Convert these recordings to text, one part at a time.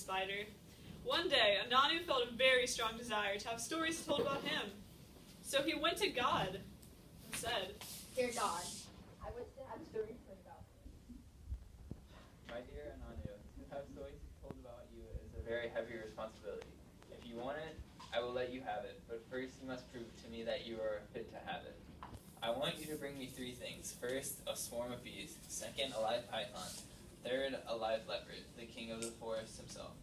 spider. One day, Ananu felt a very strong desire to have stories told about him. So he went to God and said, Dear God, I wish to have stories told about me. My dear Ananu, to have stories told about you is a very heavy responsibility. If you want it, I will let you have it, but first you must prove to me that you are fit to have it. I want you to bring me three things. First, a swarm of bees. Second, a live python. Third, a live leopard, the king of the forest himself.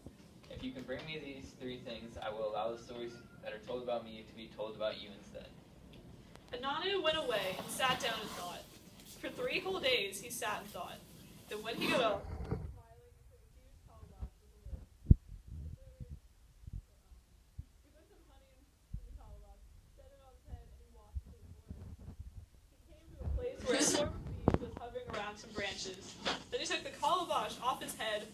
If you can bring me these three things, I will allow the stories that are told about me to be told about you instead. Ananu went away and sat down and thought. For 3 whole days he sat and thought. Then when he got up, where a swarm of bees was hovering around some branches. Then he took the calabash off his head,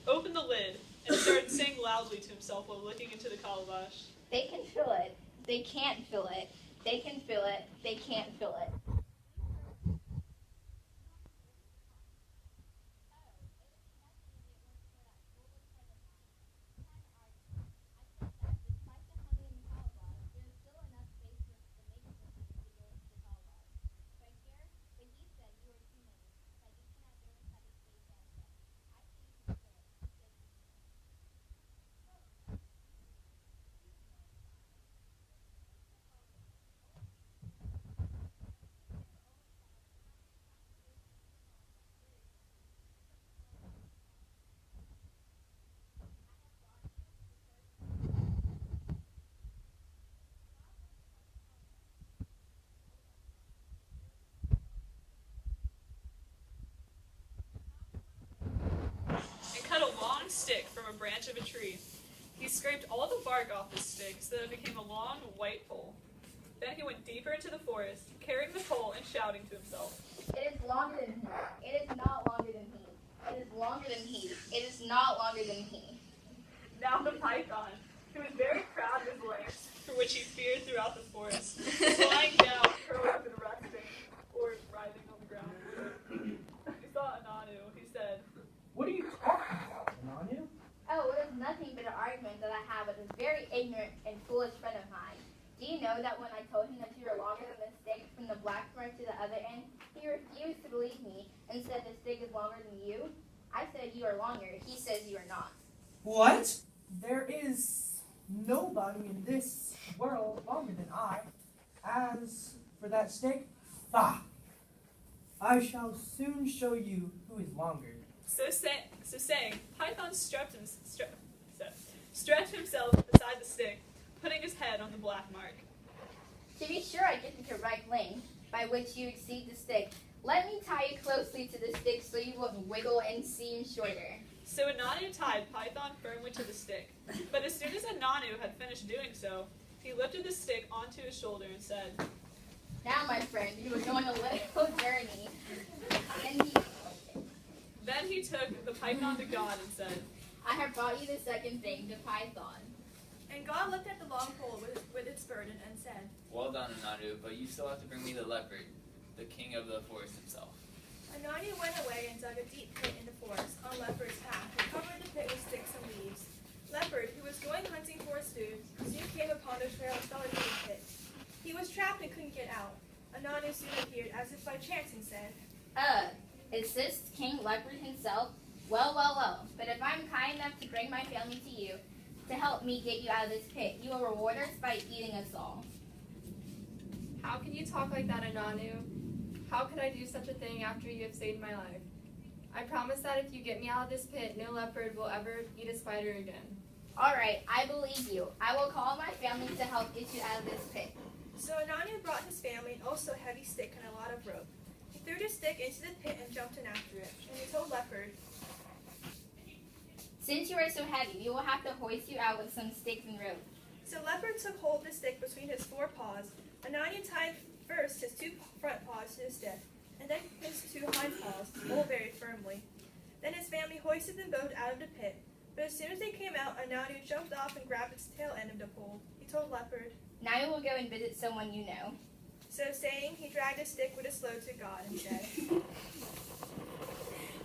opened the lid, and started saying loudly to himself while looking into the calabash. They can fill it. They can't fill it. They can fill it. They can't fill it. And cut a long stick from a branch of a tree. He scraped all the bark off the stick so that it became a long white pole. Then he went deeper into the forest, carrying the pole and shouting to himself. It is longer than he. It is not longer than he. It is longer than he. It is not longer than he. Now the python, who was very proud of his legs, for which he feared throughout the forest, was lying down, curled up and resting, or writhing on the ground. He saw Ananu. He said, What are you talking about, Ananu? Oh, it is nothing but an argument that I have with this very ignorant and foolish friend of mine. Do you know that when I told him that you were longer than the stick from the black mark to the other end, he refused to believe me and said the stick is longer than you? I said you are longer. He says you are not. What? There is nobody in this world longer than I. As for that stick, bah! I shall soon show you who is longer. So saying, Python stretched himself beside the stick, putting his head on the black mark. To be sure I get the correct length by which you exceed the stick, let me tie you closely to the stick so you won't wiggle and seem shorter. So Ananu tied Python firmly to the stick. But as soon as Ananu had finished doing so, he lifted the stick onto his shoulder and said, Now, my friend, you are going a little journey. Then he took the python to God and said, I have brought you the second thing, the python. And God looked at the long pole with its burden and said, Well done, Ananu, but you still have to bring me the leopard, the king of the forest himself. Ananu went away and dug a deep pit in the forest on Leopard's path and covered the pit with sticks and leaves. Leopard, who was going hunting for his food, soon came upon the trail and fell into the pit. He was trapped and couldn't get out. Ananu soon appeared as if by chance and said, Is this King Leopard himself? Well, but if I'm kind enough to bring my family to you, to help me get you out of this pit, you will reward us by eating us all. How can you talk like that, Ananu? How could I do such a thing after you have saved my life? I promise that if you get me out of this pit, no leopard will ever eat a spider again. All right, I believe you. I will call my family to help get you out of this pit. So Ananu brought his family and also a heavy stick and a lot of rope. He threw the stick into the pit and jumped in after it. And he told Leopard, Since you are so heavy, we will have to hoist you out with some sticks and rope. So Leopard took hold of the stick between his 4 paws. Ananu tied first his 2 front paws to the stick, and then his 2 hind paws, all very firmly. Then his family hoisted them both out of the pit. But as soon as they came out, Ananu jumped off and grabbed its tail end of the pole. He told Leopard. Now you will go and visit someone you know. So saying, he dragged the stick with a slow to God and said,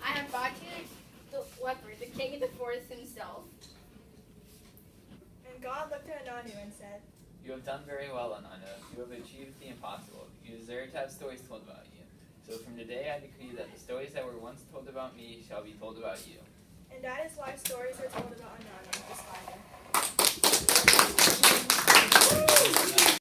I have brought you the leopard, the king of the forest himself. God looked at Ananu and said, You have done very well, Ananu. You have achieved the impossible. You deserve to have stories told about you. So from today I decree that the stories that were once told about me shall be told about you. and that is why stories are told about Ananu, the spider.